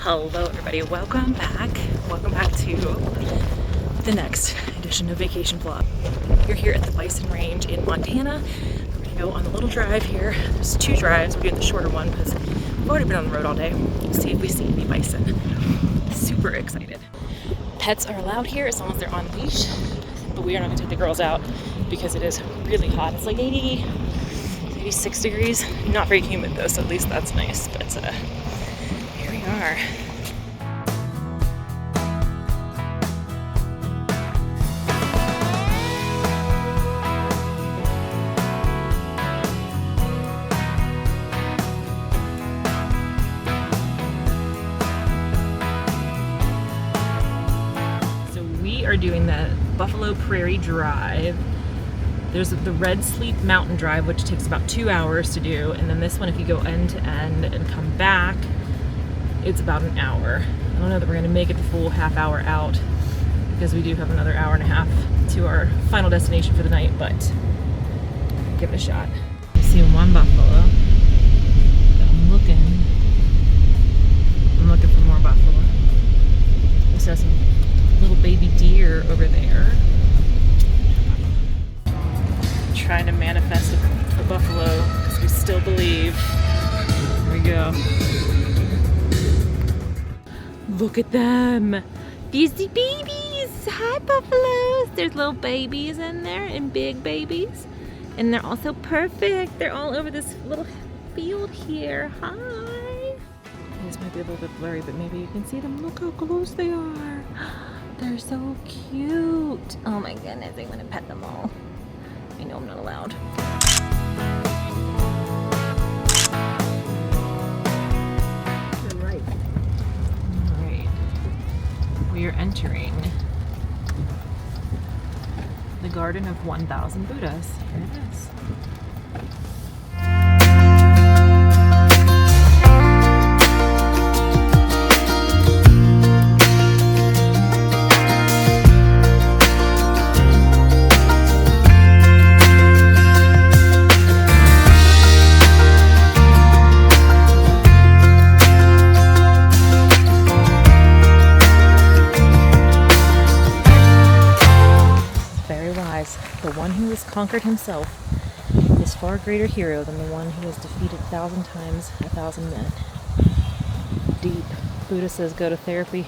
Hello everybody, welcome back to the next edition of Vacation Vlog. You're here at the Bison Range in Montana. We're gonna go on a little drive here. There's two drives. We're doing the shorter one because we've already been on the road all day. We'll see if we see any bison. Super excited. Pets are allowed here as long as they're on leash, but we are not gonna take the girls out because it is really hot. It's like 86 degrees. Not very humid though, so at least that's nice, but here we are. So we are doing the Buffalo Prairie Drive. There's the Red Sleep Mountain Drive, which takes about 2 hours to do, and then this one, if you go end to end and come back, it's about an hour. I don't know that we're gonna make it the full half hour out because we do have another hour and a half to our final destination for the night, but give it a shot. I'm seeing one buffalo, but I'm looking for more buffalo. We saw some little baby deer over there. Trying to manifest a buffalo because we still believe. Here we go. Look at them. These the babies. Hi, buffaloes. There's little babies in there and big babies. And they're all so perfect. They're all over this little field here. Hi. This might be a little bit blurry, but maybe you can see them. Look how close they are. They're so cute. Oh my goodness, I want to pet them all. I know I'm not allowed. Turn right. All right. We are entering the Garden of 1,000 Buddhas. Here it is. The one who has conquered himself is far greater hero than the one who has defeated 1,000 times 1,000 men. Deep. Buddha says go to therapy.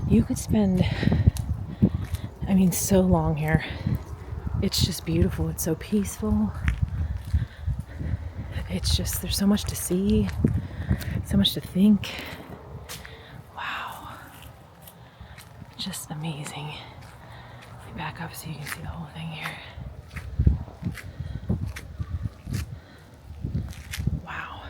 You could spend, so long here. It's just beautiful. It's so peaceful. It's just, there's so much to see, so much to think. Wow. Just amazing. Let me back up so you can see the whole thing here. Wow.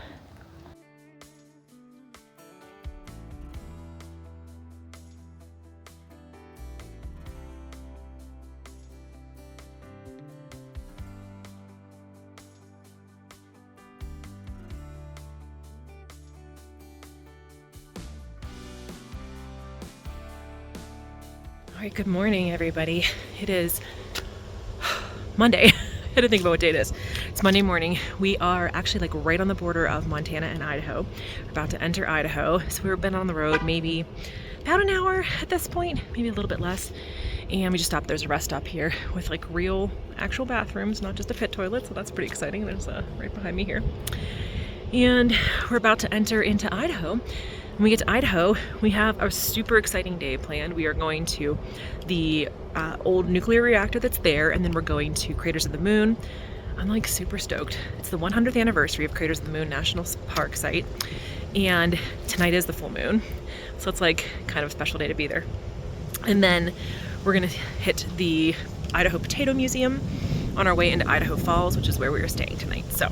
All right, good morning, everybody. It is Monday. I had to think about what day it is. It's Monday morning. We are actually like right on the border of Montana and Idaho. We're about to enter Idaho. So we've been on the road maybe about an hour at this point, maybe a little bit less. And we just stopped. There's a rest stop here with like real actual bathrooms, not just a pit toilet, so that's pretty exciting. There's right behind me here. And we're about to enter into Idaho. When we get to Idaho, we have a super exciting day planned. We are going to the old nuclear reactor that's there, and then we're going to Craters of the Moon. I'm like super stoked. It's the 100th anniversary of Craters of the Moon National Park site, and tonight is the full moon. So it's like kind of a special day to be there. And then we're gonna hit the Idaho Potato Museum on our way into Idaho Falls, which is where we are staying tonight. So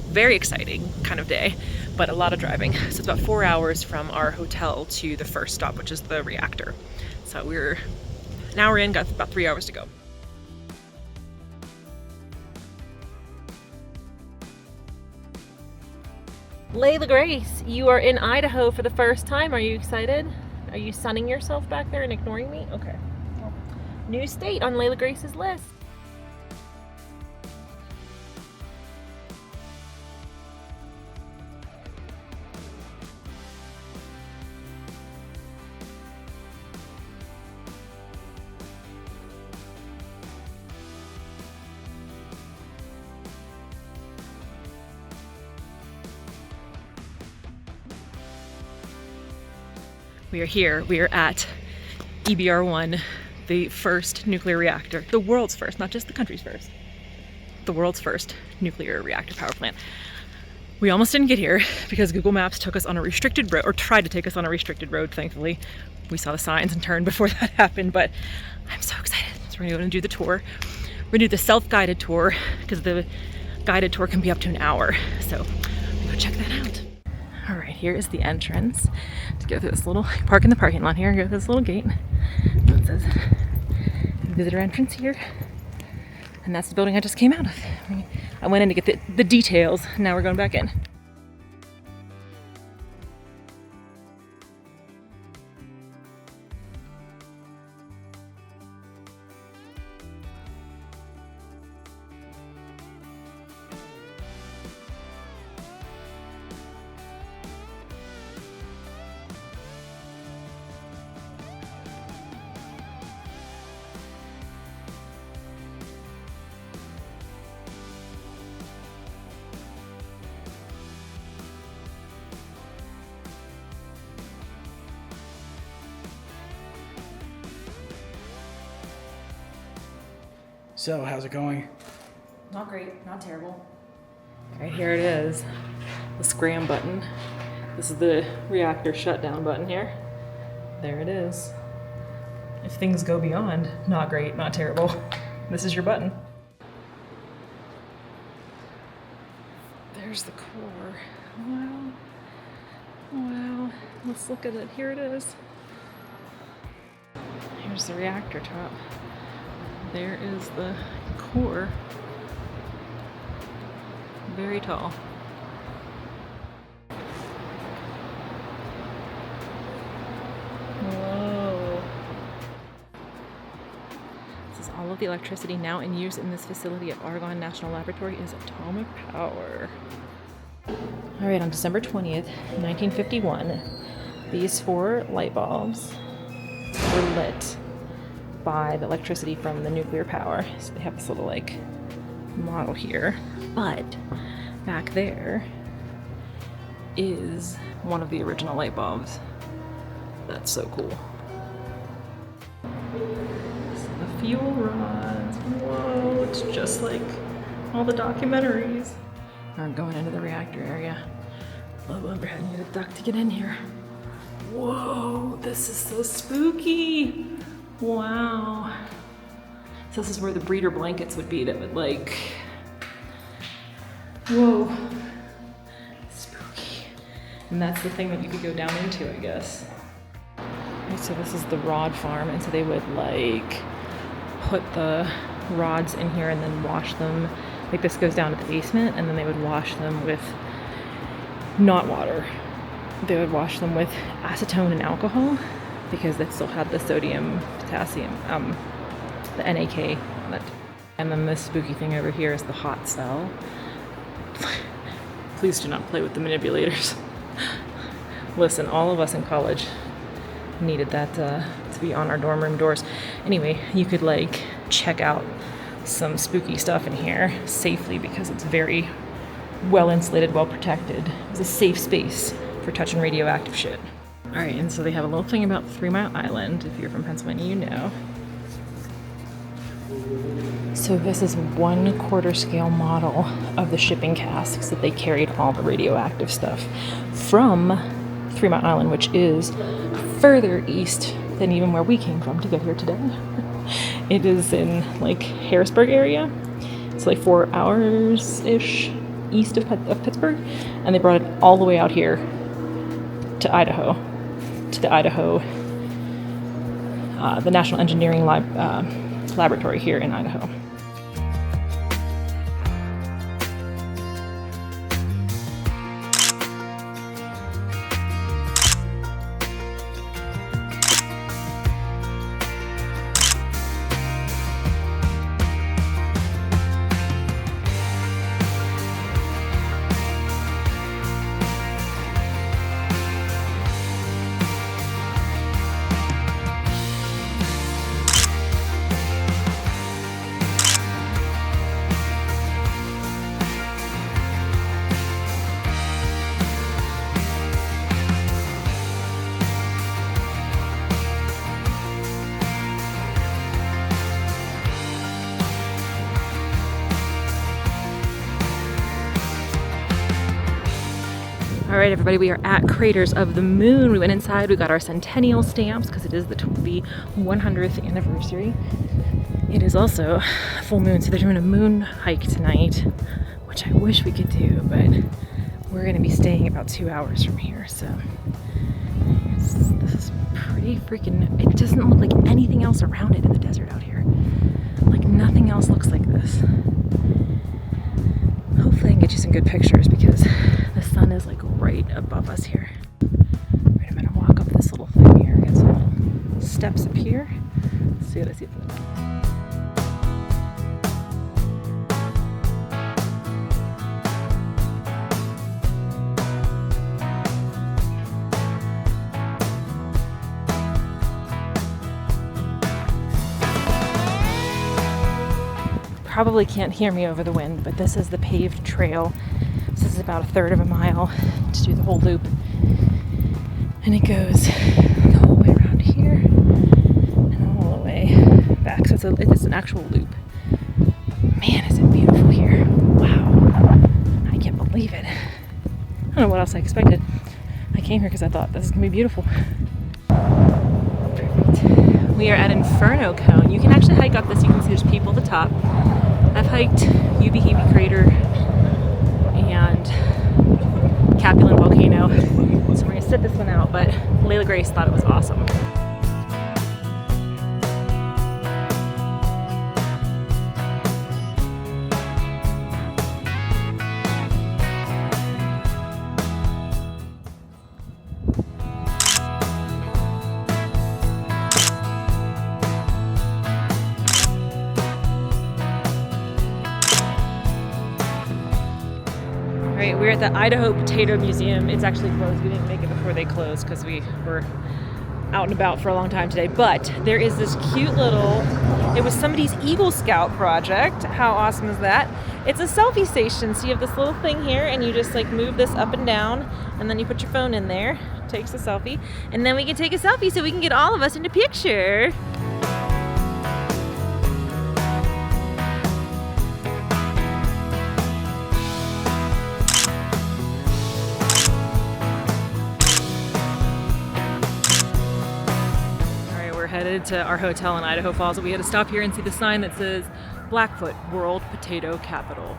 very exciting kind of day, but a lot of driving. So it's about 4 hours from our hotel to the first stop, which is the reactor. So we're an hour in, got about 3 hours to go. Layla Grace, you are in Idaho for the first time. Are you excited? Are you sunning yourself back there and ignoring me? Okay. Well, new state on Layla Grace's list. We are here. We are at EBR-1, the first nuclear reactor, the world's first, not just the country's first, the world's first nuclear reactor power plant. We almost didn't get here because Google Maps took us on a restricted road, or tried to take us on a restricted road, thankfully. We saw the signs and turned before that happened, but I'm so excited. So we're gonna go and do the tour. We're gonna do the self-guided tour because the guided tour can be up to an hour. So we'll go check that out. All right, here is the entrance. To go through this little, park in the parking lot here, go through this little gate. It says visitor entrance here. And that's the building I just came out of. I went in to get the details. Now we're going back in. So, how's it going? Not great, not terrible. Right here it is, the scram button. This is the reactor shutdown button here. There it is. If things go beyond not great, not terrible, this is your button. There's the core. Wow. Wow. Let's look at it. Here it is. Here's the reactor top. There is the core. Very tall. Whoa. This is all of the electricity now in use in this facility at Argonne National Laboratory is atomic power. All right, on December 20th, 1951, these 4 light bulbs were lit by the electricity from the nuclear power. So they have this little like model here, but back there is one of the original light bulbs. That's so cool. So the fuel rods, whoa, it's just like all the documentaries. I'm going into the reactor area. Low overhead, you need a duct to get in here. Whoa, this is so spooky. Wow. So this is where the breeder blankets would be that would like, whoa, spooky. And that's the thing that you could go down into, I guess. Okay, so this is the rod farm, and so they would like put the rods in here and then wash them. Like this goes down to the basement, and then they would wash them with not water. They would wash them with acetone and alcohol, because they still had the sodium, potassium, the NaK on it. And then this spooky thing over here is the hot cell. Please do not play with the manipulators. Listen, all of us in college needed that to to be on our dorm room doors. Anyway, you could like check out some spooky stuff in here safely because it's very well insulated, well protected. It's a safe space for touching radioactive shit. All right, and so they have a little thing about 3 Mile Island. If you're from Pennsylvania, you know. So this is 1/4 scale model of the shipping casks that they carried all the radioactive stuff from 3 Mile Island, which is further east than even where we came from to get here today. It is in like Harrisburg area. It's like 4 hours-ish east of Pittsburgh, and they brought it all the way out here to Idaho, to the Idaho, the National Engineering Laboratory here in Idaho. All right, everybody, we are at Craters of the Moon. We went inside, we got our centennial stamps because it is the 100th anniversary. It is also full moon, so they're doing a moon hike tonight, which I wish we could do, but we're gonna be staying about 2 hours from here, so this is pretty freaking, it doesn't look like anything else around it in the desert out here. Like nothing else looks like this. Hopefully I can get you some good pictures because the sun is like right above us here. Right, I'm gonna walk up this little thing here. Got some little steps up here. Let's see what I see from the top. Probably can't hear me over the wind, but this is the paved trail. This is about 1/3 of a mile to do the whole loop. And it goes the whole way around here and all the way back. So it's an actual loop. Man, is it beautiful here. Wow. I can't believe it. I don't know what else I expected. I came here because I thought this is going to be beautiful. Perfect. We are at Inferno Cone. You can actually hike up this. You can see there's people at the top. I've hiked Ubehebe Crater and Capulin Volcano, so we're going to sit this one out, but Layla Grace thought it was awesome. Right, we're at the Idaho Potato Museum. It's actually closed. We didn't make it before they closed because we were out and about for a long time today. But there is this cute little, it was somebody's Eagle Scout project. How awesome is that? It's a selfie station. So you have this little thing here and you just like move this up and down and then you put your phone in there, takes a selfie, and then we can take a selfie so we can get all of us in a picture. Headed to our hotel in Idaho Falls. We had to stop here and see the sign that says Blackfoot World Potato Capital.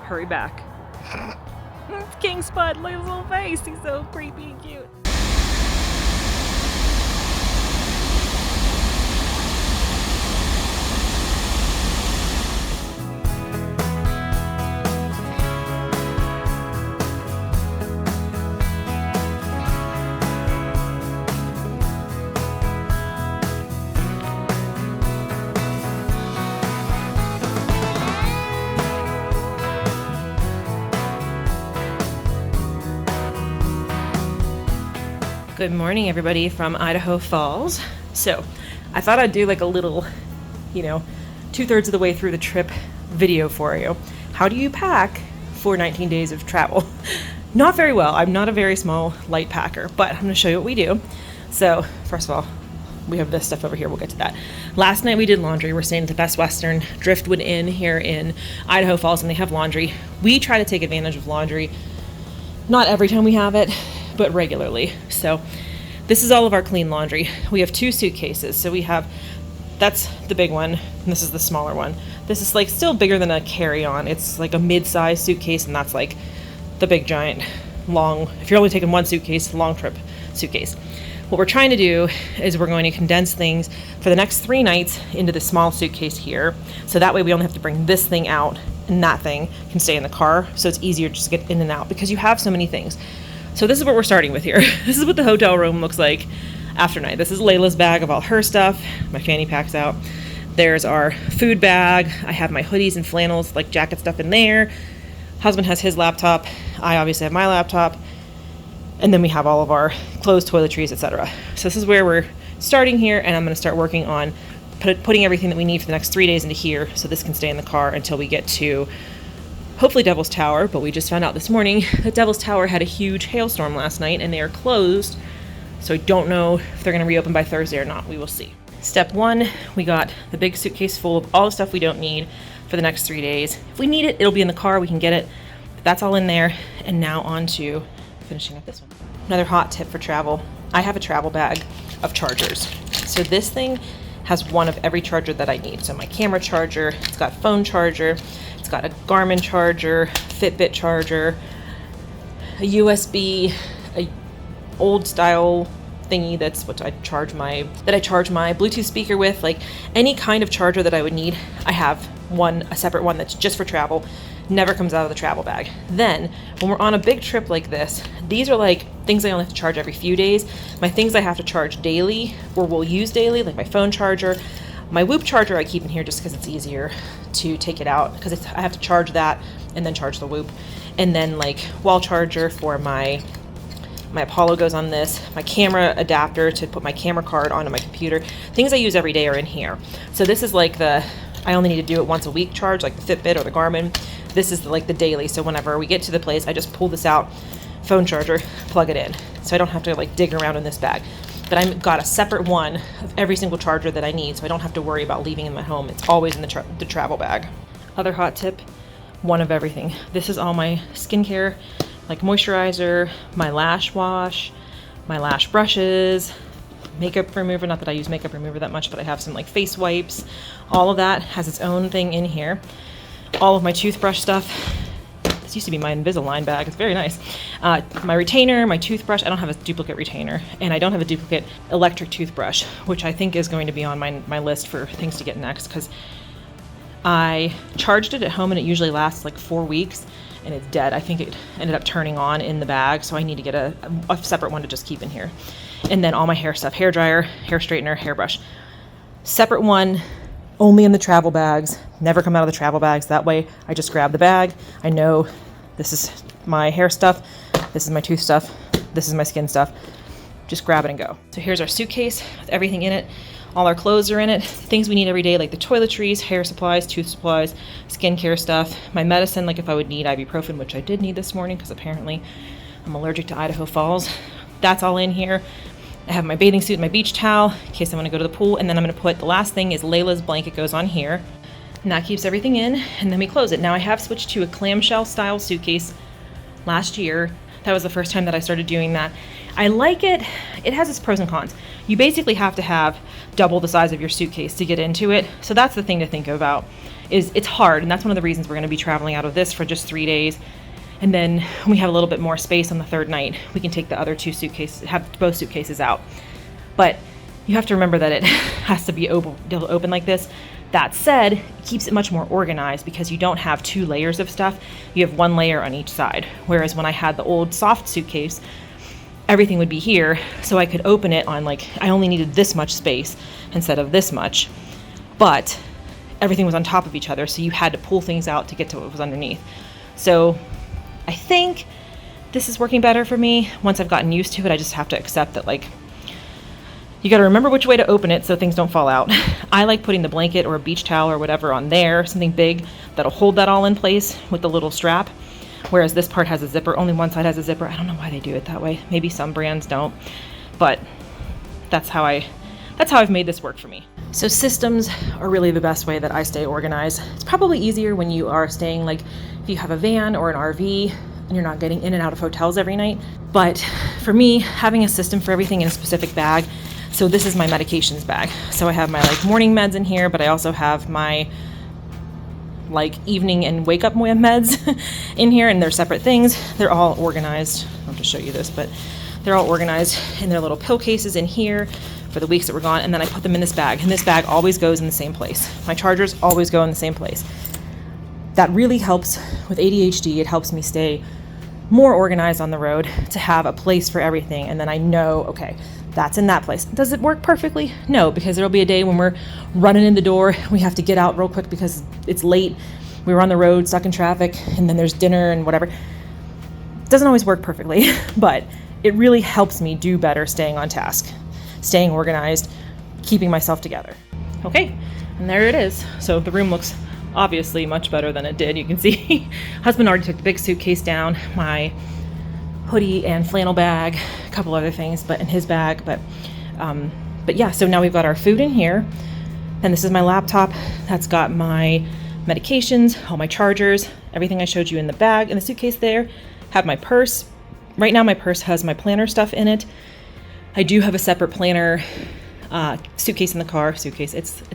Hurry back. It's King Spud. Look at his little face. He's so creepy and cute. Good morning, everybody, from Idaho Falls. So I thought I'd do like a little, 2/3 of the way through the trip video for you. How do you pack for 19 days of travel? Not very well. I'm not a very small light packer, but I'm going to show you what we do. So first of all, we have this stuff over here. We'll get to that. Last night we did laundry. We're staying at the Best Western Driftwood Inn here in Idaho Falls, and they have laundry. We try to take advantage of laundry. Not every time we have it, but regularly. So this is all of our clean laundry. We have 2 suitcases. So that's the big one, and this is the smaller one. This is like still bigger than a carry-on. It's like a mid-sized suitcase, and that's like the big giant long, if you're only taking one suitcase, long trip suitcase. What we're trying to do is we're going to condense things for the next 3 nights into the small suitcase here. So that way we only have to bring this thing out, and that thing can stay in the car. So it's easier just to get in and out because you have so many things. So this is what we're starting with here. This is what the hotel room looks like after night. This is Layla's bag of all her stuff. My fanny pack's out. There's our food bag. I have my hoodies and flannels, like jacket stuff in there. Husband has his laptop. I obviously have my laptop. And then we have all of our clothes, toiletries, etc. So this is where we're starting here, and I'm going to start working on putting everything that we need for the next 3 days into here, so this can stay in the car until we get to hopefully Devil's Tower. But we just found out this morning that Devil's Tower had a huge hailstorm last night, and they are closed. So I don't know if they're going to reopen by Thursday or not. We will see. Step 1, we got the big suitcase full of all the stuff we don't need for the next 3 days. If we need it, it'll be in the car. We can get it. But that's all in there. And now on to finishing up this one. Another hot tip for travel. I have a travel bag of chargers. So this thing has one of every charger that I need. So my camera charger, it's got phone charger, it's got a Garmin charger, Fitbit charger, a USB, a old style thingy that's what I charge my Bluetooth speaker with. Like any kind of charger that I would need, I have a separate one that's just for travel. Never comes out of the travel bag. Then when we're on a big trip like this, these are like things I only have to charge every few days. My things I have to charge daily or will use daily, like my phone charger. My Whoop charger I keep in here just because it's easier to take it out, because I have to charge that and then charge the Whoop. And then like wall charger for my Apollo goes on this. My camera adapter to put my camera card onto my computer. Things I use every day are in here. So this is like I only need to do it once a week charge, like the Fitbit or the Garmin. This is like the daily. So whenever we get to the place, I just pull this out, phone charger, plug it in. So I don't have to like dig around in this bag. But I've got a separate one of every single charger that I need, so I don't have to worry about leaving in my home. It's always in the travel bag. Other hot tip, one of everything. This is all my skincare, like moisturizer, my lash wash, my lash brushes, makeup remover. Not that I use makeup remover that much, but I have some like face wipes. All of that has its own thing in here. All of my toothbrush stuff. This used to be my Invisalign bag. It's very nice. My retainer, my toothbrush. I don't have a duplicate retainer, and I don't have a duplicate electric toothbrush, which I think is going to be on my list for things to get next, because I charged it at home and it usually lasts like 4 weeks and it's dead. I think it ended up turning on in the bag, so I need to get a separate one to just keep in here. And then all my hair stuff, hair dryer, hair straightener, hairbrush. Separate one, only in the travel bags, never come out of the travel bags. That way I just grab the bag. I know this is my hair stuff, this is my tooth stuff, this is my skin stuff. Just grab it and go. So here's our suitcase with everything in it. All our clothes are in it. Things we need every day, like the toiletries, hair supplies, tooth supplies, skincare stuff, my medicine, like if I would need ibuprofen, which I did need this morning because apparently I'm allergic to Idaho Falls. That's all in here. I have my bathing suit and my beach towel in case I want to go to the pool. And then I'm going to put, the last thing is Layla's blanket goes on here. And that keeps everything in, and then we close it. Now I have switched to a clamshell style suitcase last year. That was the first time that I started doing that. I like it. It has its pros and cons. You basically have to have double the size of your suitcase to get into it. So that's the thing to think about, is it's hard. And that's one of the reasons we're going to be traveling out of this for just 3 days. And then when we have a little bit more space on the third night, we can take the other 2 suitcases, have both suitcases out. But you have to remember that it has to be open like this. That said, it keeps it much more organized because you don't have 2 layers of stuff. You have 1 layer on each side. Whereas when I had the old soft suitcase, everything would be here, so I could open it on, like, I only needed this much space instead of this much. But everything was on top of each other, so you had to pull things out to get to what was underneath. So I think this is working better for me. Once I've gotten used to it, I just have to accept that, like, You got to remember which way to open it so things don't fall out. I like putting the blanket or a beach towel or whatever on there, something big that'll hold that all in place with the little strap. Whereas this part has a zipper, only one side has a zipper. I don't know why they do it that way. Maybe some brands don't, but that's how I've made this work for me. So systems are really the best way that I stay organized. It's probably easier when you are staying, like if you have a van or an RV and you're not getting in and out of hotels every night. But for me, having a system for everything in a specific bag. So this is my medications bag. So I have my like morning meds in here, but I also have my like evening and wake up meds in here, and they're separate things. They're all organized. I'll just show you this, but they're all organized in their little pill cases in here for the weeks that we're gone. And then I put them in this bag, and this bag always goes in the same place. My chargers always go in the same place. That really helps with ADHD. It helps me stay more organized on the road, to have a place for everything. And then I know, okay, that's in that place. Does it work perfectly? No, because there'll be a day when we're running in the door. We have to get out real quick because it's late. We were on the road, stuck in traffic, and then there's dinner and whatever. It doesn't always work perfectly, but it really helps me do better staying on task, staying organized, keeping myself together. Okay, and there it is. So the room looks obviously much better than it did. You can see husband already took the big suitcase down, my hoodie and flannel bag, a couple other things, but in his bag. But yeah, so now we've got our food in here. And this is my laptop. That's got my medications, all my chargers, everything I showed you in the bag, in the suitcase there. Have my purse. Right now my purse has my planner stuff in it. I do have a separate planner suitcase in the car. It's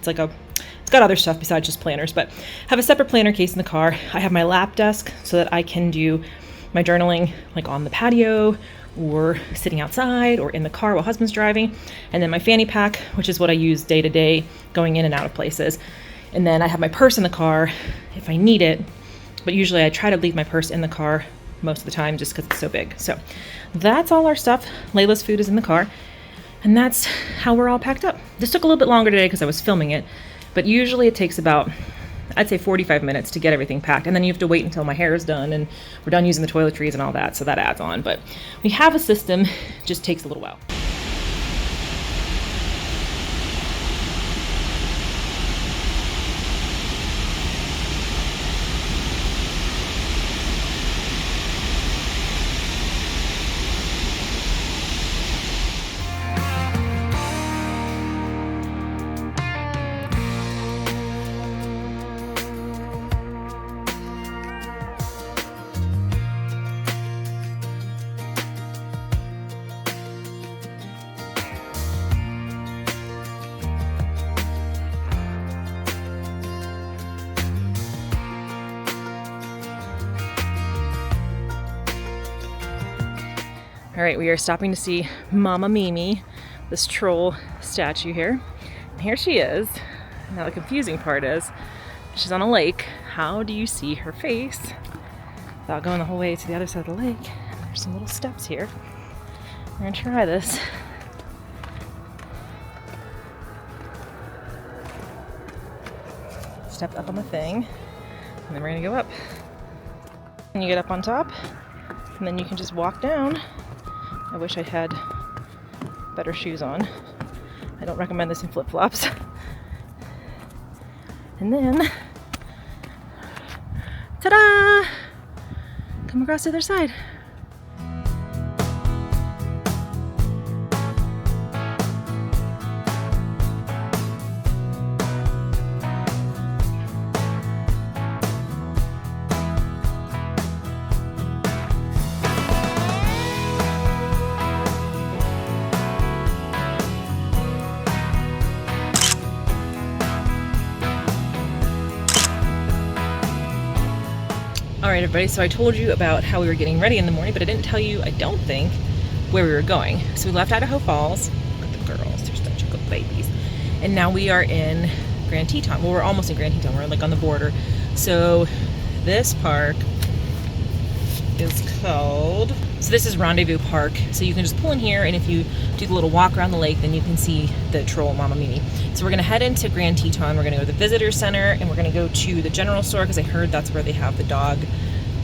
like it's got other stuff besides just planners, but have a separate planner case in the car. I have my lap desk so that I can do my journaling like on the patio or sitting outside or in the car while husband's driving. And then my fanny pack, which is what I use day to day going in and out of places. And then I have my purse in the car if I need it, but usually I try to leave my purse in the car most of the time just because it's so big. So that's all our stuff. Layla's food is in the car, and that's how we're all packed up. This took a little bit longer today because I was filming it, but usually it takes about, I'd say 45 minutes to get everything packed. And then you have to wait until my hair is done and we're done using the toiletries and all that. So that adds on, but we have a system, just takes a little while. All right, we are stopping to see Mama Mimi, this troll statue here. And here she is. Now the confusing part is she's on a lake. How do you see her face without going the whole way to the other side of the lake? There's some little steps here. We're gonna try this. Step up on the thing, and then we're gonna go up. And you get up on top, and then you can just walk down. I wish I had better shoes on. I don't recommend this in flip-flops. And then, ta-da! Come across the other side. Alright everybody, so I told you about how we were getting ready in the morning, but I didn't tell you, I don't think, where we were going. So we left Idaho Falls. Look at the girls, they're such good babies. And now we are in Grand Teton. Well, we're almost in Grand Teton, we're like on the border. So this park is called, so this is Rendezvous Park. So you can just pull in here, and if you do the little walk around the lake, then you can see the troll Mama Mimi. So we're gonna head into Grand Teton. We're gonna go to the visitor center, and we're gonna go to the general store because I heard that's where they have the dog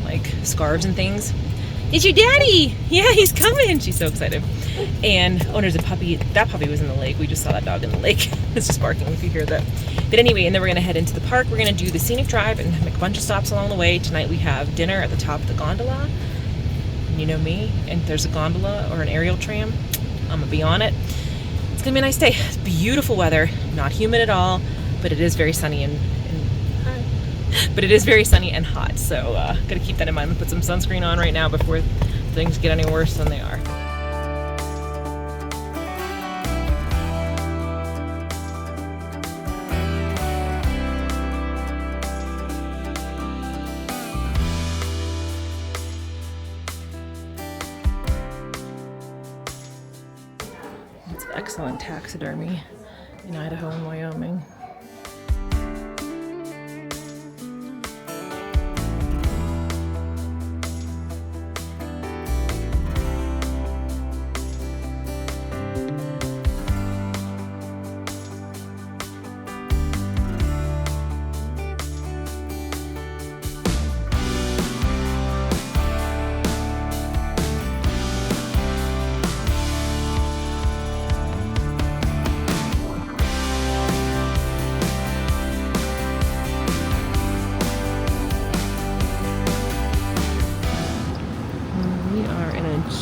like scarves and things. It's your daddy! Yeah, he's coming! She's so excited. And, oh, there's a puppy. That puppy was in the lake. We just saw that dog in the lake. It's just barking if you hear that. But anyway, and then we're going to head into the park. We're going to do the scenic drive and make a bunch of stops along the way. Tonight we have dinner at the top of the gondola. You know me, and there's a gondola or an aerial tram. I'm going to be on it. It's going to be a nice day. It's beautiful weather. Not humid at all, but it is very sunny and but it is very sunny and hot. So got to keep that in mind. I'm going to put some sunscreen on right now before things get any worse than they are. Excellent taxidermy in Idaho and Wyoming.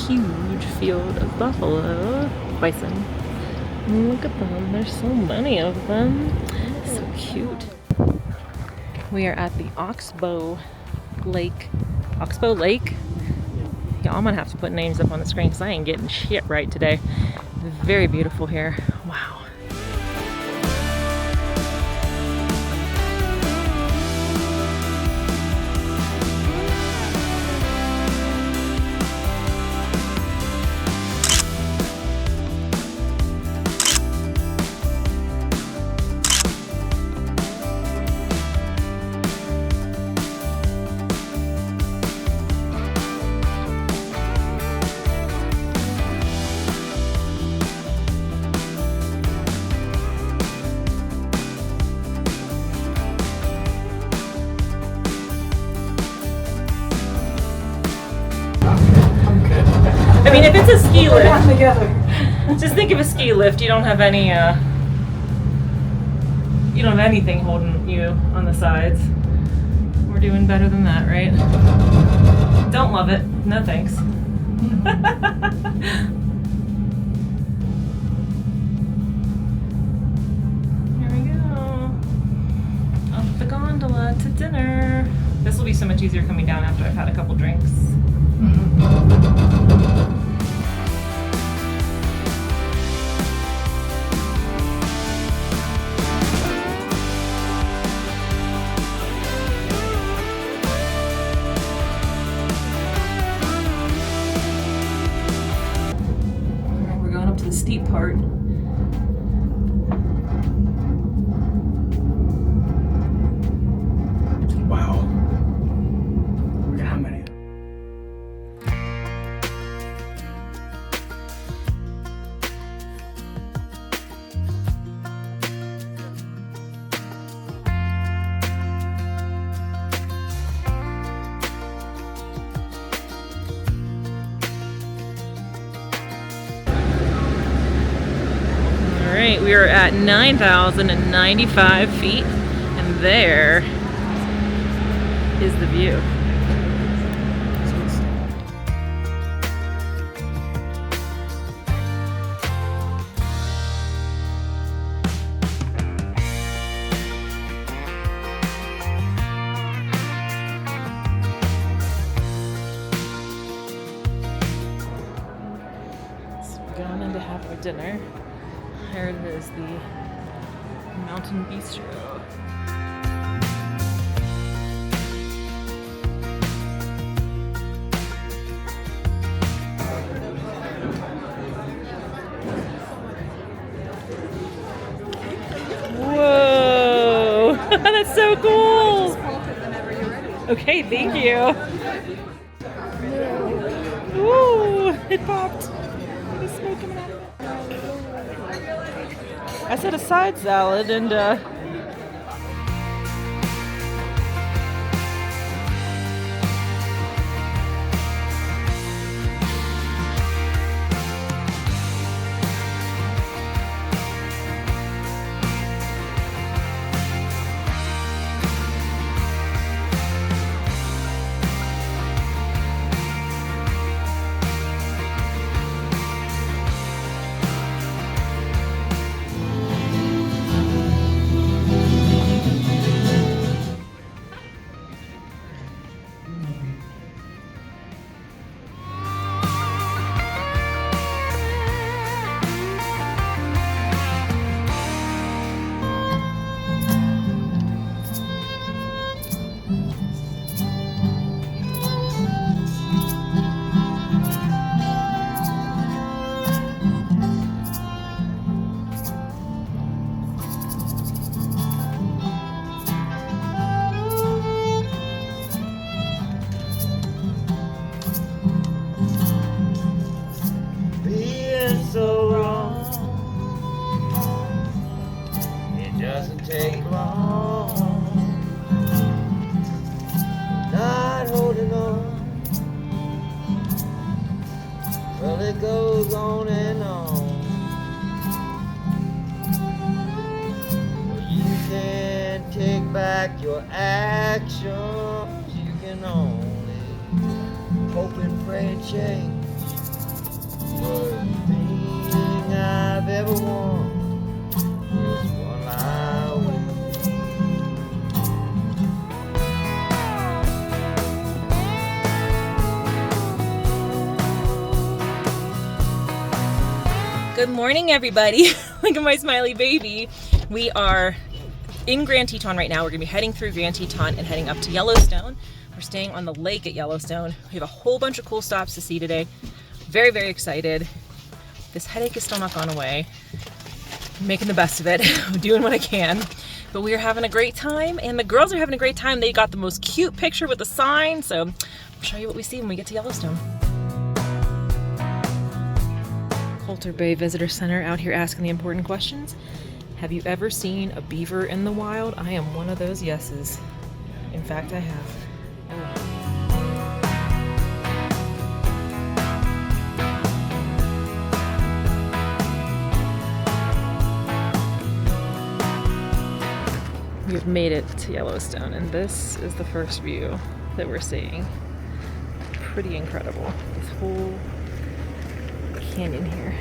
Huge field of buffalo bison. Look at them, there's so many of them. So cute. We are at the Oxbow Lake. Yeah, I'm gonna have to put names up on the screen because I ain't getting shit right today. Very beautiful here. Wow. I mean, if it's a ski lift, just think of a ski lift. You don't have any, you don't have anything holding you on the sides. We're doing better than that, right? Don't love it. No thanks. Here we go. Up the gondola to dinner. This will be so much easier coming down after I've had a couple drinks. We're going up to the steep part. Wow. Look at how many. Alright, we are at 9,095 feet, and there is the view. So we're going in to have our dinner. Here it is, the Mountain Bistro. Whoa! That's so cool! Okay, thank you. Ooh, it popped. There's smoke coming out of it. I said a side salad and goes on and on. You can take back your actions. You can only hope and pray and change. But everything I've ever wanted is one I will. Good morning, everybody. Look at my smiley baby. We are in Grand Teton right now. We're gonna be heading through Grand Teton and heading up to Yellowstone. We're staying on the lake at Yellowstone. We have a whole bunch of cool stops to see today. Very, very excited. This headache is still not gone away. I'm making the best of it. I'm doing what I can. But we are having a great time, and the girls are having a great time. They got the most cute picture with the sign, so I'll show you what we see when we get to Yellowstone. Coulter Bay Visitor Center out here asking the important questions. Have you ever seen a beaver in the wild? I am one of those yeses. In fact, I have. We've made it to Yellowstone, and this is the first view that we're seeing. Pretty incredible. This whole canyon here.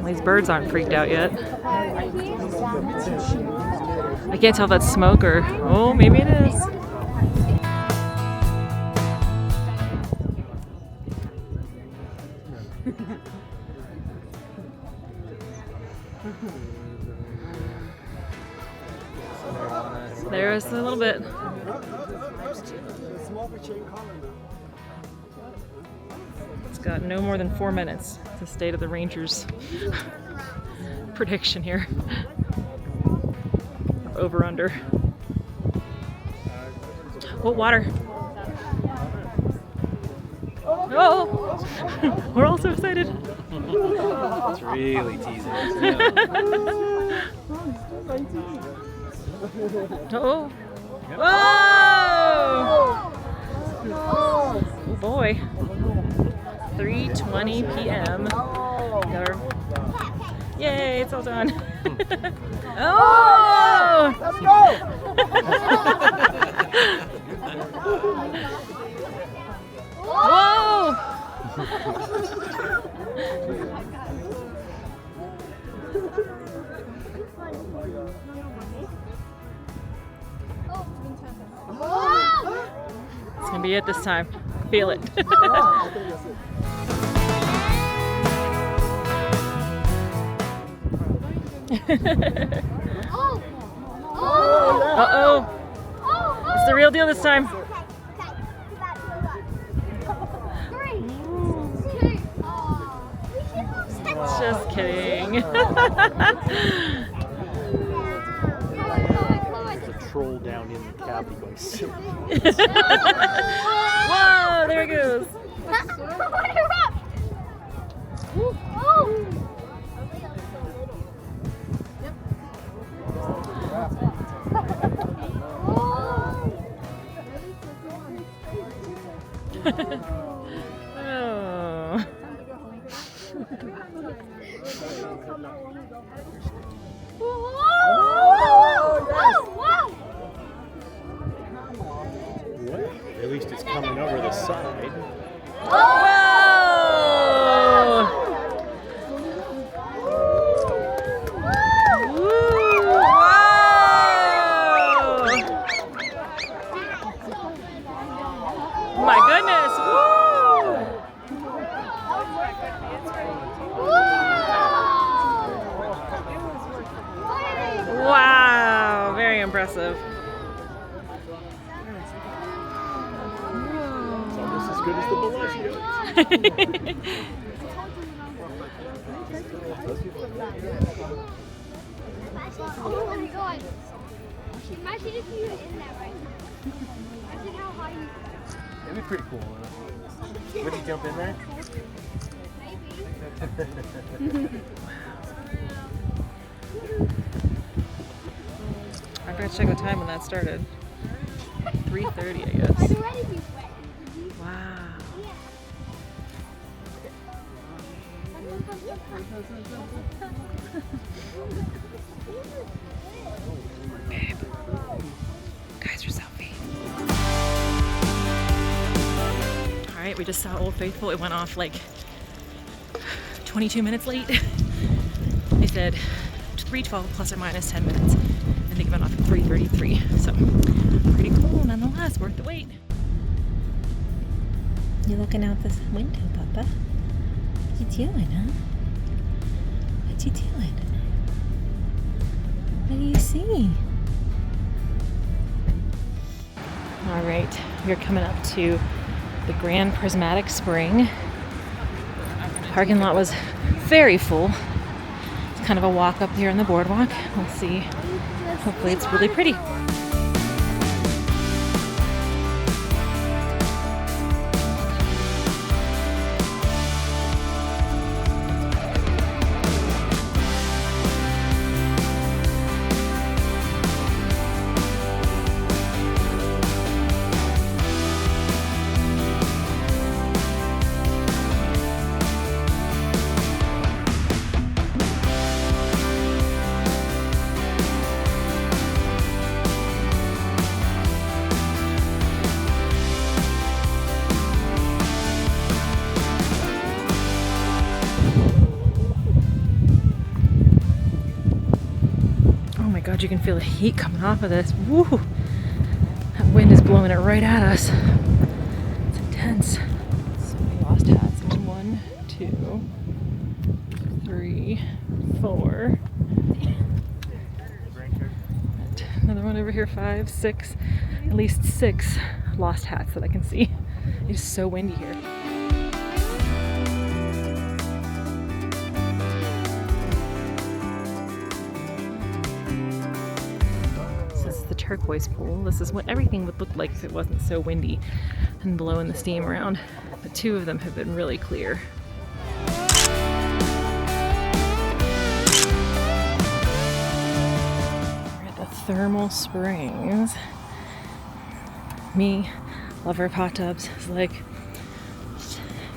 These birds aren't freaked out yet. I can't tell if that's smoke or, oh, maybe it is. There's a little bit. It's got no more than 4 minutes. It's the state of the Rangers prediction here. Over under. Oh, water. Oh! We're all so excited. It's really teasing. Oh! Whoa! Oh boy. 3:20 p.m. Yay, it's all done. Oh! Let's go! Whoa! It's gonna be it this time. Feel it. Uh-oh. It's the real deal this time. Just kidding. There's a troll down in the cavity going silly. Whoa, there it goes. Oh. What? At least it's coming over the side. Whoa! My goodness! Woo! Wow! Very impressive. It's almost as good as the Bellagio. Oh my god. Imagine if you were in there right now. Imagine how high you go. That'd be pretty cool. Would you jump in there? Maybe. I gotta check the time when that started. 3:30, I I'd guess. already be wet. Wow. Babe. Guys, your selfie. Alright, we just saw Old Faithful. It went off like 22 minutes late. They said 3:12 plus or minus 10 minutes. I think it went off at 3:33. So pretty cool nonetheless, worth the wait. You looking out this window, Papa? What you doing, huh? What you doing? What do you see? All right, we're coming up to the Grand Prismatic Spring. Parking lot was very full. It's kind of a walk up here on the boardwalk. We'll see. Hopefully it's really pretty. You can feel the heat coming off of this. Woo! That wind is blowing it right at us. It's intense. So many lost hats. There's 1, 2, 3, 4. And another one over here, 5, 6. At least 6 lost hats that I can see. It is so windy here. Turquoise pool. This is what everything would look like if it wasn't so windy and blowing the steam around. But 2 of them have been really clear. We're at the thermal springs. Me, lover of hot tubs, is like,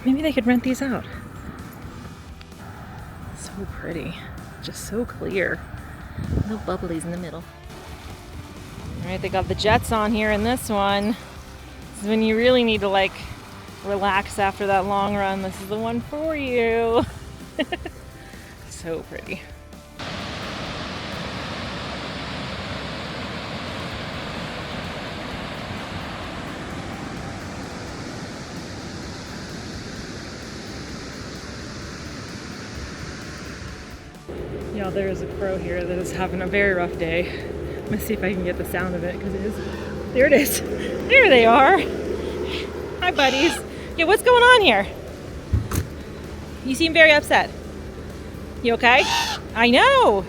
maybe they could rent these out. So pretty. Just so clear. No bubblies in the middle. Alright, they got the jets on here in this one. This is when you really need to like relax after that long run. This is the one for you. So pretty. Y'all, there is a crow here that is having a very rough day. Let's see if I can get the sound of it, because it is. There it is. There they are. Hi, buddies. Yeah, what's going on here? You seem very upset. You okay? I know.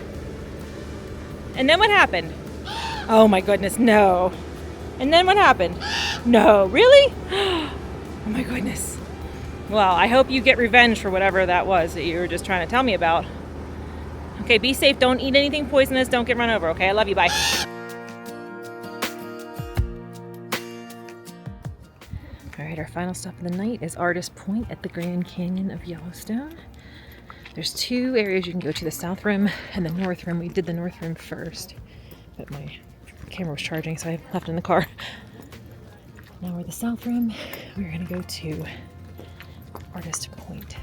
And then what happened? Oh my goodness, no. And then what happened? No, really? Oh my goodness. Well, I hope you get revenge for whatever that was that you were just trying to tell me about. Okay, be safe. Don't eat anything poisonous. Don't get run over, okay? I love you. Bye. All right, our final stop of the night is Artist Point at the Grand Canyon of Yellowstone. There's 2 areas you can go to, the South Rim and the North Rim. We did the North Rim first, but my camera was charging, so I left it in the car. Now we're at the South Rim. We're gonna go to Artist Point.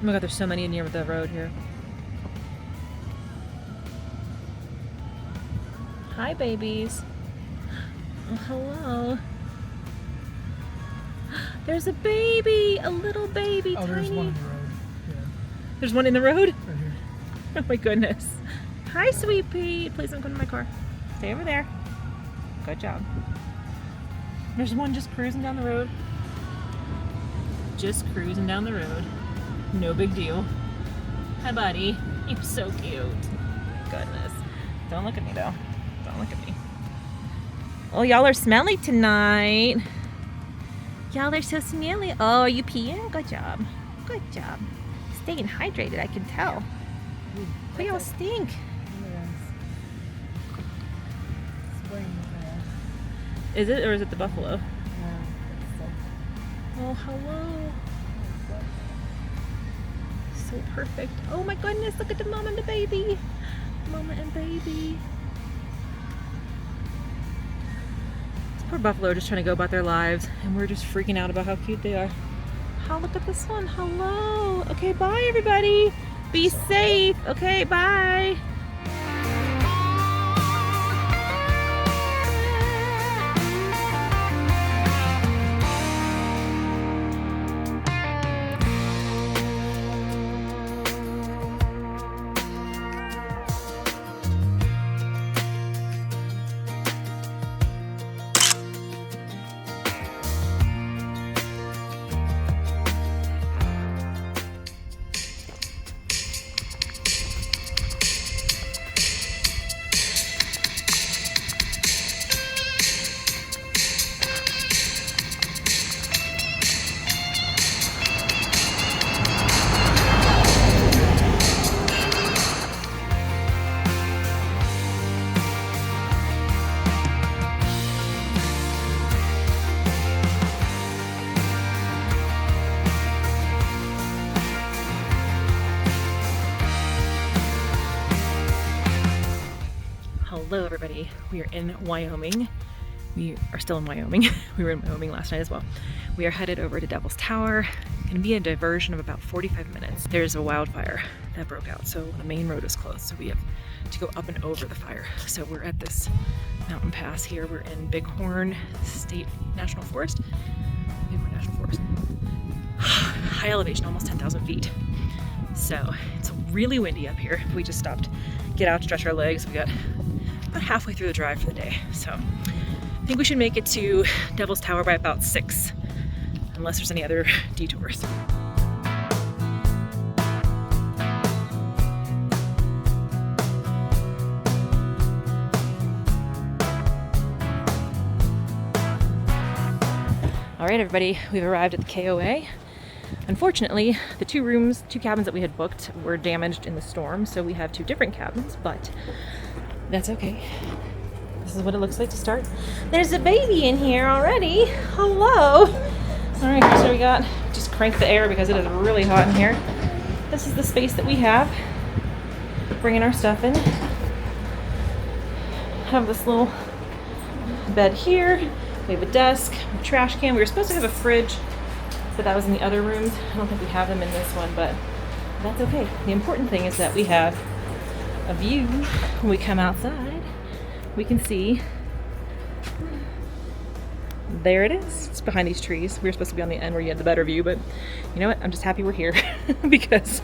Oh my god, there's so many near the road here. Hi, babies. Oh, hello. There's a baby, a little baby, Oh, tiny. there's one in the road. Yeah, There's one in the road? right here. Oh my goodness. Hi, sweet Pete. Please don't come to my car. Stay over there. Good job. There's one just cruising down the road. Just cruising down the road. No big deal. Hi, buddy. You're so cute. Goodness. Don't look at me, though. Don't look at me. Oh, y'all are smelly tonight. Y'all are so smelly. Oh, are you peeing? Good job. Good job. Staying hydrated, I can tell. But y'all stink. Is it, or is it the buffalo? Oh, hello. So perfect. Oh my goodness, look at the mom and the baby. Mama and baby. This poor buffalo are just trying to go about their lives, and we're just freaking out about how cute they are. Oh, look at this one. Hello. Okay, bye everybody. Be safe. Okay, bye. Hello everybody, we are in Wyoming. We are still in Wyoming. We were in Wyoming last night as well. We are headed over to Devil's Tower. It's gonna be a diversion of about 45 minutes. There's a wildfire that broke out, so the main road is closed, so we have to go up and over the fire. So we're at this mountain pass here. We're in Bighorn State National Forest. Bighorn National Forest. High elevation, almost 10,000 feet. So it's really windy up here. We just stopped, get out, stretch our legs. We got about halfway through the drive for the day. So I think we should make it to Devil's Tower by about 6, unless there's any other detours. All right, everybody, we've arrived at the KOA. Unfortunately, the two cabins that we had booked were damaged in the storm, so we have 2 different cabins, but that's okay. This is what it looks like to start. There's a baby in here already. Hello. All right, so we got, just crank the air because it is really hot in here. This is the space that we have. Bringing our stuff in. Have this little bed here. We have a desk, a trash can. We were supposed to have a fridge, but that was in the other rooms. I don't think we have them in this one, but that's okay. The important thing is that we have a view. When we come outside, we can see, there it is. It's behind these trees. We were supposed to be on the end where you had the better view, but you know what? I'm just happy we're here because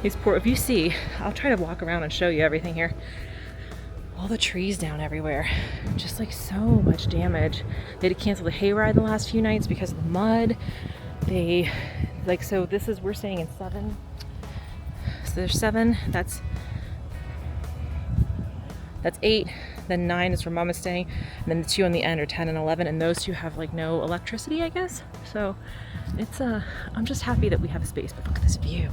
these poor, if you see, I'll try to walk around and show you everything here. All the trees down everywhere, just like so much damage. They had to cancel the hayride the last few nights because of the mud. They, like, so this is, we're staying in 7. So there's 7, that's 8, then 9 is where Mom is staying, and then the 2 on the end are 10 and 11, and those 2 have like no electricity, I guess. So it's I'm just happy that we have a space, but look at this view.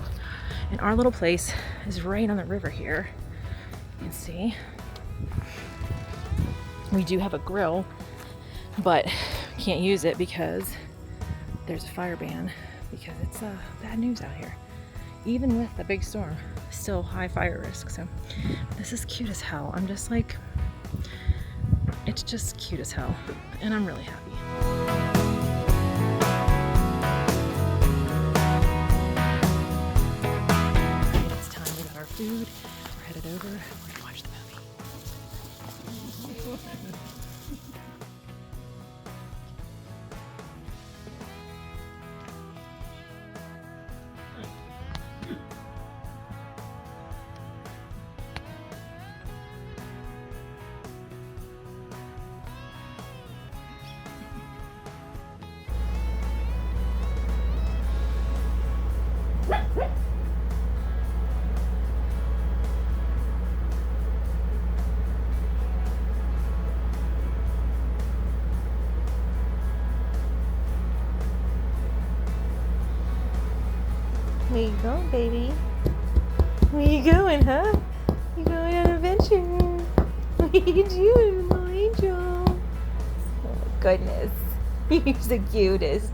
And our little place is right on the river here. You can see. We do have a grill, but can't use it because there's a fire ban, because it's bad news out here. Even with the big storm, still high fire risk. So this is cute as hell. I'm just like, it's just cute as hell, and I'm really happy. It's time. We got our food. We're headed over. We're gonna watch the movie. Where you going, baby? Where you going, huh? You going on an adventure? What are you doing, little angel? Oh my goodness. You're the cutest.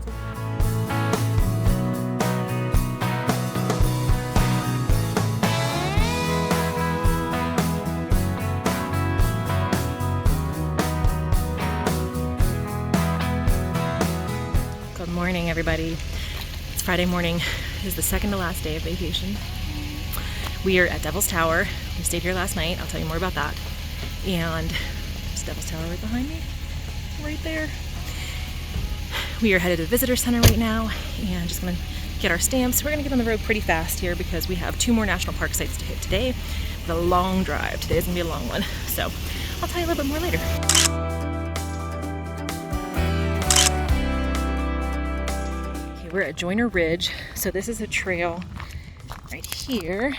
Good morning, everybody. It's Friday morning. It is the second to last day of vacation. We are at Devil's Tower. We stayed here last night. I'll tell you more about that. And there's Devil's Tower right behind me, right there. We are headed to the visitor center right now and just gonna get our stamps. We're gonna get on the road pretty fast here because we have 2 more national park sites to hit today. It's a long drive. Today's gonna be a long one. So I'll tell you a little bit more later. Okay, we're at Joyner Ridge. So this is a trail right here.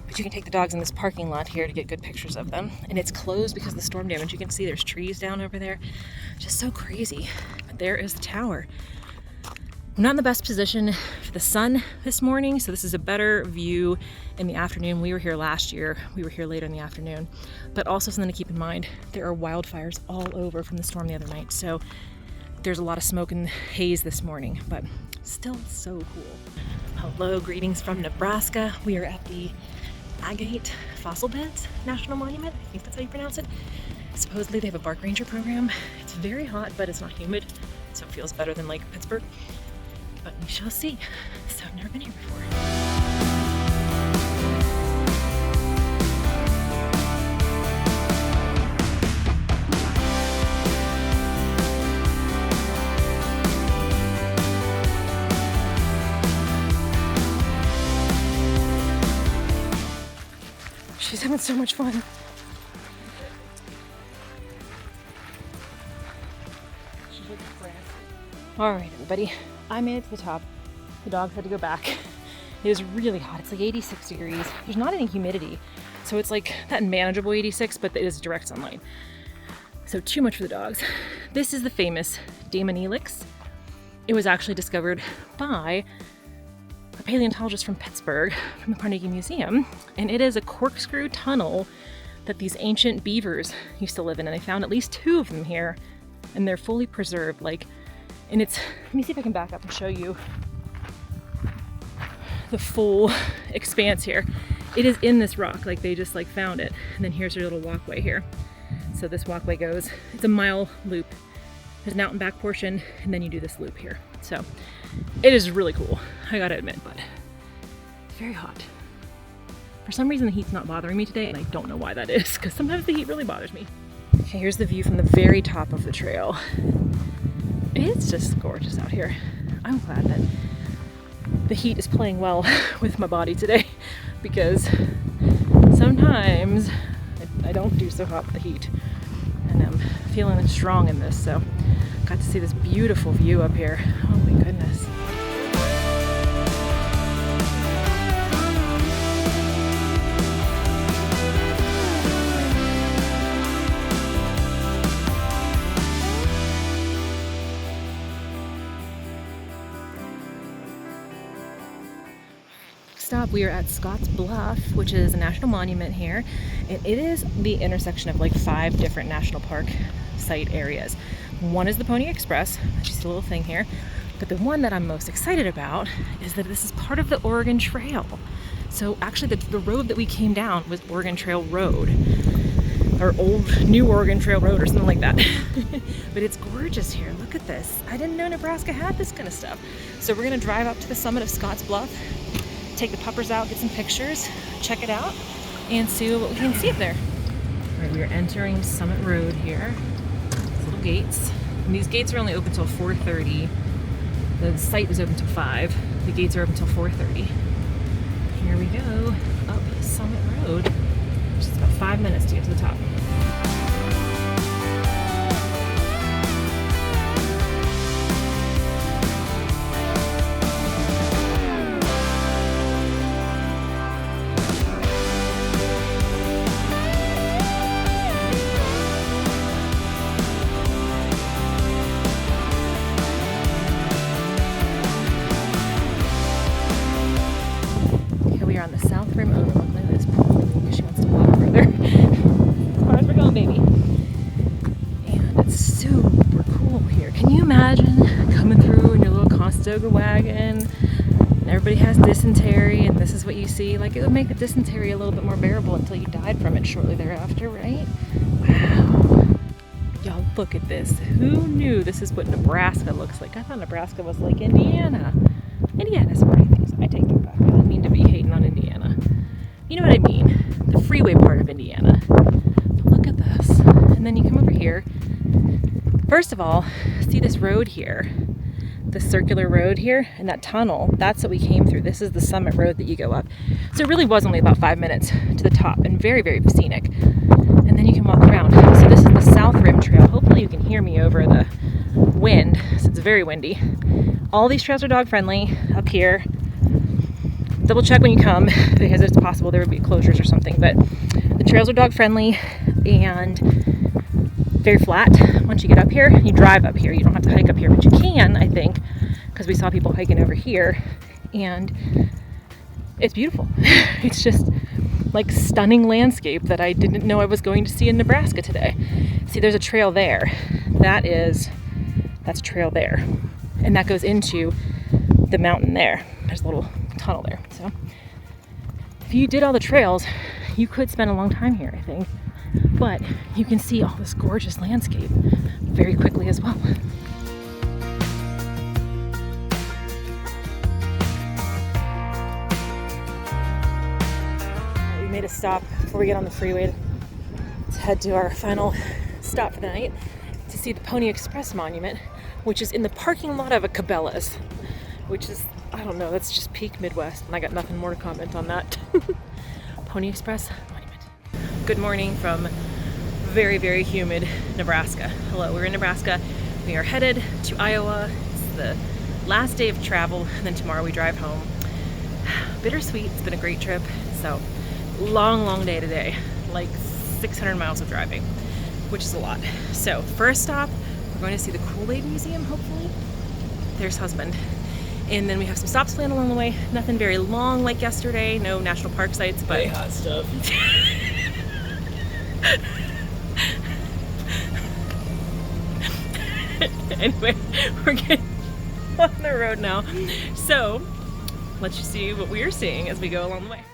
But you can take the dogs in this parking lot here to get good pictures of them. And it's closed because of the storm damage. You can see there's trees down over there. Just so crazy. But there is the tower. I'm not in the best position for the sun this morning, so this is a better view in the afternoon. We were here last year. We were here later in the afternoon. But also something to keep in mind, there are wildfires all over from the storm the other night. So there's a lot of smoke and haze this morning, but still so cool. Hello, greetings from Nebraska. We are at the Agate Fossil Beds National Monument. I think that's how you pronounce it. Supposedly they have a bark ranger program. It's very hot, but it's not humid, so it feels better than like Pittsburgh. But we shall see. So I've never been here before. She's having so much fun. All right, everybody, I made it to the top. The dogs had to go back. It is really hot. It's like 86 degrees. There's not any humidity. So it's like that manageable 86, but it is direct sunlight. So too much for the dogs. This is the famous Damon Helix. It was actually discovered by a paleontologist from Pittsburgh, from the Carnegie Museum, and it is a corkscrew tunnel that these ancient beavers used to live in, and they found at least 2 of them here, and they're fully preserved. And it's, let me see if I can back up and show you the full expanse here. It is in this rock, they just found it, and then here's your little walkway here. So this walkway goes, it's a mile loop. There's an out and back portion, and then you do this loop here. So it is really cool, I gotta admit, but it's very hot. For some reason the heat's not bothering me today, and I don't know why that is, because sometimes the heat really bothers me. Okay, here's the view from the very top of the trail. It's just gorgeous out here. I'm glad that the heat is playing well with my body today, because sometimes I don't do so hot with the heat, and I'm feeling strong in this, so got to see this beautiful view up here. Oh my goodness. Stop. We are at Scotts Bluff, which is a national monument here, and it is the intersection of 5 different national park site areas. One is the Pony Express, which is a little thing here, but the one that I'm most excited about is that this is part of the Oregon Trail. So actually the road that we came down was Oregon Trail Road, or Old New Oregon Trail Road, or something like that. But it's gorgeous here. Look at this. I didn't know Nebraska had this kind of stuff. So we're gonna drive up to the summit of Scotts Bluff, take the puppers out, get some pictures, check it out, and see what we can see up there. All right, we are entering Summit Road here. These little gates. And these gates are only open till 4:30. The site is open till 5. The gates are open till 4:30. Here we go, up Summit Road. Which is about 5 minutes to get to the top. on the south rim. Oh, look at this pool. Maybe she wants to walk further. As far as we're going, baby. And it's super cool here. Can you imagine coming through in your little Conestoga wagon and everybody has dysentery and this is what you see? Like, it would make the dysentery a little bit more bearable until you died from it shortly thereafter, right? Wow. Y'all, look at this. Who knew this is what Nebraska looks like? I thought Nebraska was like Indiana. Indiana's some pretty things. I take that back. I don't mean to be hating on Indiana. You know what I mean? The freeway part of Indiana. But look at this. And then you come over here. First of all, see this road here? This circular road here and that tunnel. That's what we came through. This is the summit road that you go up. So it really was only about 5 minutes to the top and very, very scenic. And then you can walk around. So this is the South Rim Trail. Hopefully you can hear me over the wind, so it's very windy. All these trails are dog friendly up here. Double check when you come because it's possible there would be closures or something, but the trails are dog friendly and very flat. Once you get up here, you drive up here. You don't have to hike up here, but you can, I think, because we saw people hiking over here and it's beautiful. It's just like stunning landscape that I didn't know I was going to see in Nebraska today. See, there's a trail there. That's a trail there. And that goes into the mountain there. There's a little tunnel there. So if you did all the trails, you could spend a long time here, I think. But you can see all this gorgeous landscape very quickly as well. We made a stop before we get on the freeway to head to our final stop for the night to see the Pony Express monument, which is in the parking lot of a Cabela's, which is, I don't know, that's just peak Midwest, and I got nothing more to comment on that. Pony Express monument. Good morning from very, very humid Nebraska. Hello, we're in Nebraska. We are headed to Iowa. It's the last day of travel, and then tomorrow we drive home. Bittersweet, it's been a great trip. So, long day today, like 600 miles of driving, which is a lot. So, first stop, we're going to see the Kool-Aid Museum, hopefully. There's husband. And then we have some stops planned along the way. Nothing very long like yesterday, no national park sites, but... Way hot stuff. Anyway, we're getting on the road now. So, let's just see what we are seeing as we go along the way.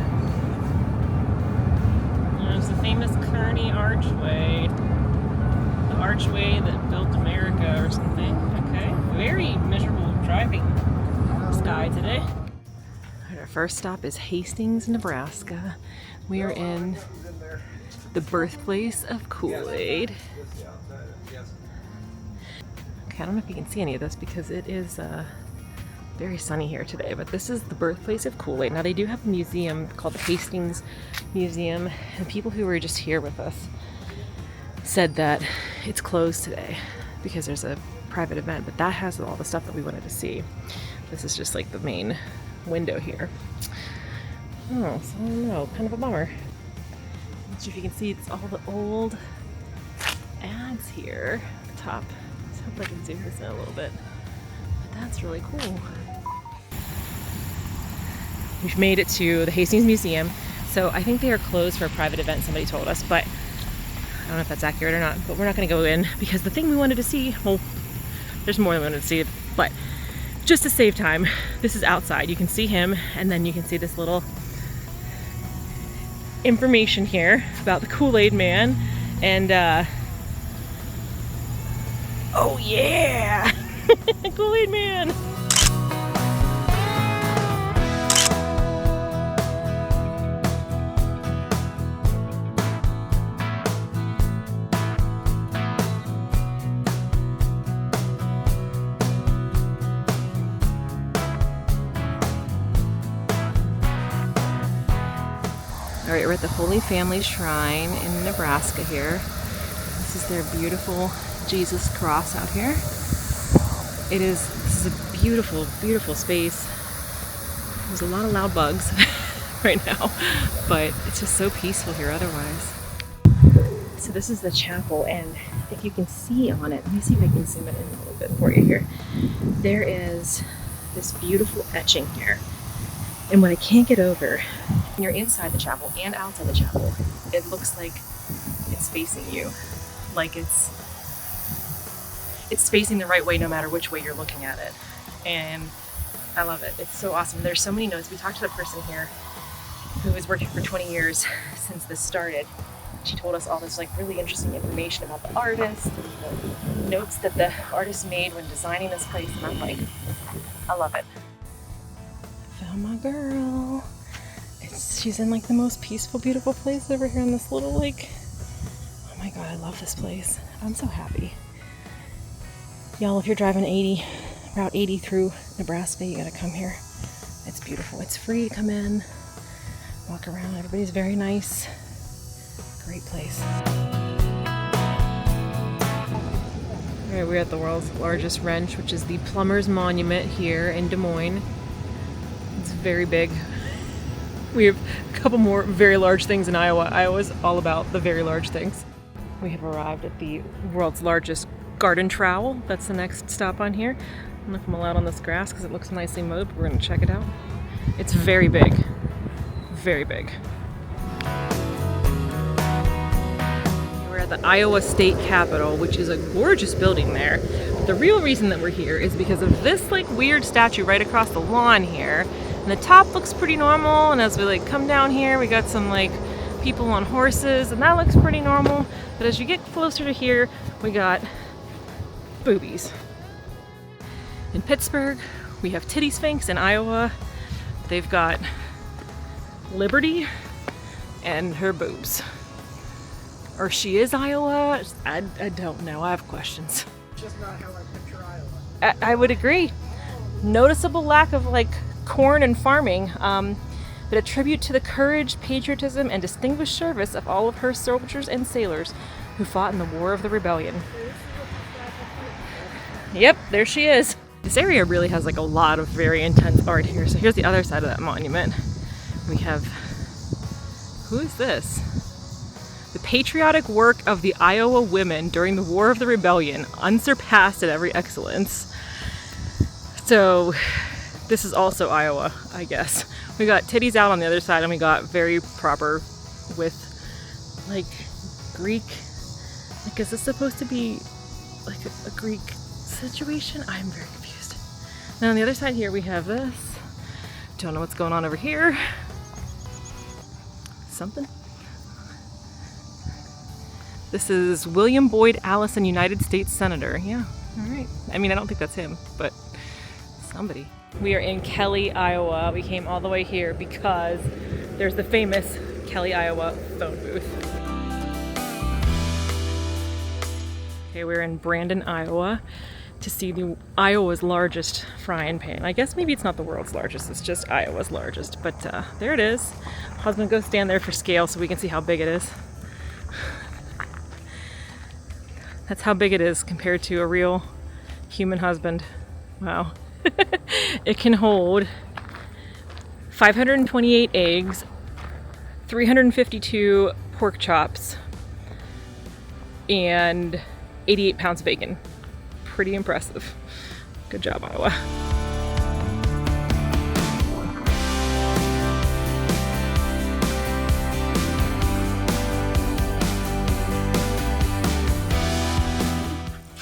There's the famous Kearney Archway. The archway that built America or something. Okay, very miserable driving sky today. Our first stop is Hastings, Nebraska. We are in the birthplace of Kool-Aid. Okay, I don't know if you can see any of this because it is very sunny here today, but this is the birthplace of Kool-Aid. Now they do have a museum called the Hastings Museum, and people who were just here with us said that it's closed today because there's a private event, but that has all the stuff that we wanted to see. This is just like the main window here. Oh, so I don't know, kind of a bummer. Let's see if you can see, it's all the old ads here at the top. Let's hope I can zoom this in a little bit. But that's really cool. We've made it to the Hastings Museum. So I think they are closed for a private event, somebody told us, but I don't know if that's accurate or not, but we're not gonna go in because the thing we wanted to see, well, there's more than we wanted to see, but just to save time, this is outside. You can see him, and then you can see this little information here about the Kool-Aid Man, and oh yeah, Kool-Aid Man. All right, we're at the Holy Family Shrine in Nebraska here. This is their beautiful Jesus cross out here. This is a beautiful, beautiful space. There's a lot of loud bugs right now, but it's just so peaceful here otherwise. So this is the chapel, and if you can see on it, let me see if I can zoom it in a little bit for you here. There is this beautiful etching here. And what I can't get over, when you're inside the chapel and outside the chapel, it looks like it's facing you. Like it's facing the right way no matter which way you're looking at it. And I love it. It's so awesome. There's so many notes. We talked to the person here who was working for 20 years since this started. She told us all this like really interesting information about the artist, and the notes that the artist made when designing this place. And I'm like, I love it. Found my girl. She's in like the most peaceful, beautiful place over here in this little lake. Oh my God, I love this place. I'm so happy. Y'all, if you're driving Route 80 through Nebraska, you gotta come here. It's beautiful. It's free to come in, walk around. Everybody's very nice. Great place. All right, we're at the world's largest wrench, which is the Plumber's Monument here in Des Moines. It's very big. We have a couple more very large things in Iowa. Iowa's all about the very large things. We have arrived at the world's largest garden trowel. That's the next stop on here. I don't know if I'm allowed on this grass because it looks nicely mowed, but we're gonna check it out. It's very big, very big. We're at the Iowa State Capitol, which is a gorgeous building there. But the real reason that we're here is because of this like weird statue right across the lawn here. And the top looks pretty normal, and as we like come down here, we got some like people on horses, and that looks pretty normal. But as you get closer to here, we got boobies. In Pittsburgh, we have Titty Sphinx. In Iowa, they've got Liberty and her boobs. Or she is Iowa? I don't know. I have questions. Just not how I picture Iowa. I would agree. Noticeable lack of like corn and farming, but a tribute to the courage, patriotism, and distinguished service of all of her soldiers and sailors who fought in the War of the Rebellion. Yep, there she is. This area really has like a lot of very intense art here. So here's the other side of that monument. We have, who is this? The patriotic work of the Iowa women during the War of the Rebellion, unsurpassed at every excellence. So this is also Iowa, I guess. We got titties out on the other side, and we got very proper with like Greek. Like, is this supposed to be like a Greek situation? I'm very confused. Now on the other side here we have this. Don't know what's going on over here. Something. This is William Boyd Allison, United States Senator. Yeah, all right. I mean, I don't think that's him, but somebody. We are in Kelly, Iowa. We came all the way here because there's the famous Kelly, Iowa phone booth. Okay, we're in Brandon, Iowa to see the Iowa's largest frying pan. I guess maybe it's not the world's largest, it's just Iowa's largest, but there it is. Husband, go stand there for scale so we can see how big it is. That's how big it is compared to a real human husband. Wow. It can hold 528 eggs, 352 pork chops, and 88 pounds of bacon. Pretty impressive. Good job, Iowa.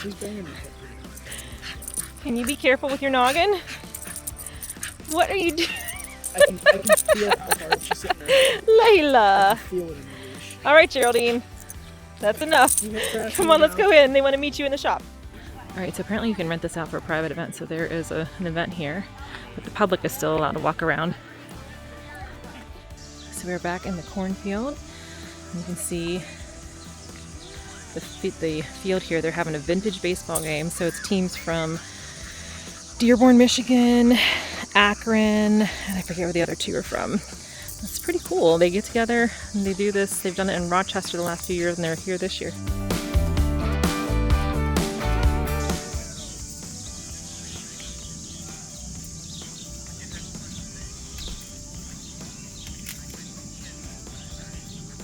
She's banging me. Can you be careful with your noggin? What are you doing? I can feel how hard she's sitting there. Layla! I feel it in the leash. All right, Geraldine. That's enough. Come on, let's go in. They want to meet you in the shop. All right, so apparently you can rent this out for a private event. So there is an event here, but the public is still allowed to walk around. So we're back in the cornfield. You can see the field here. They're having a vintage baseball game. So it's teams from Dearborn, Michigan, Akron, and I forget where the other two are from. It's pretty cool. They get together and they do this. They've done it in Rochester the last few years, and they're here this year.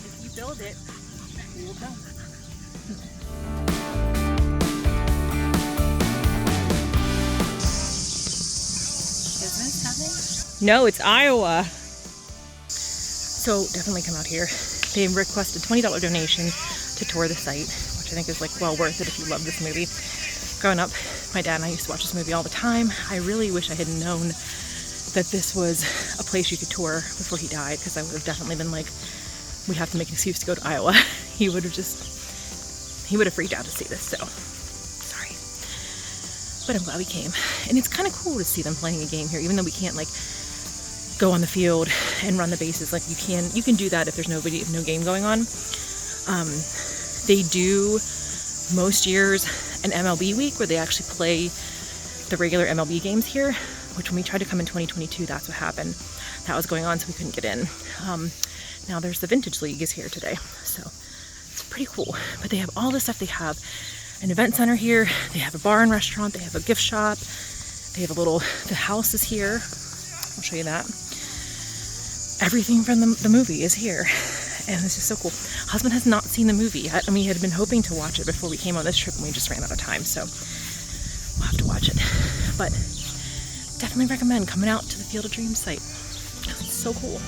If you build it, we will come. No, it's Iowa. So definitely come out here. They requested $20 donation to tour the site, which I think is like well worth it if you love this movie. Growing up, my dad and I used to watch this movie all the time. I really wish I had known that this was a place you could tour before he died, because I would have definitely been like, we have to make an excuse to go to Iowa. He would have freaked out to see this, so sorry. But I'm glad we came. And it's kind of cool to see them playing a game here, even though we can't like go on the field and run the bases like you can do that if there's no game going on. They do most years an MLB week where they actually play the regular MLB games here, which when we tried to come in 2022, that's what happened. That was going on, so we couldn't get in. Now there's the Vintage League is here today, so it's pretty cool. But they have all this stuff. They have an event center here. They have a bar and restaurant. They have a gift shop. They have the house is here. I'll show you that. Everything from the movie is here. And it's just so cool. Husband has not seen the movie yet, and we had been hoping to watch it before we came on this trip, and we just ran out of time, so we'll have to watch it. But definitely recommend coming out to the Field of Dreams site. It's so cool.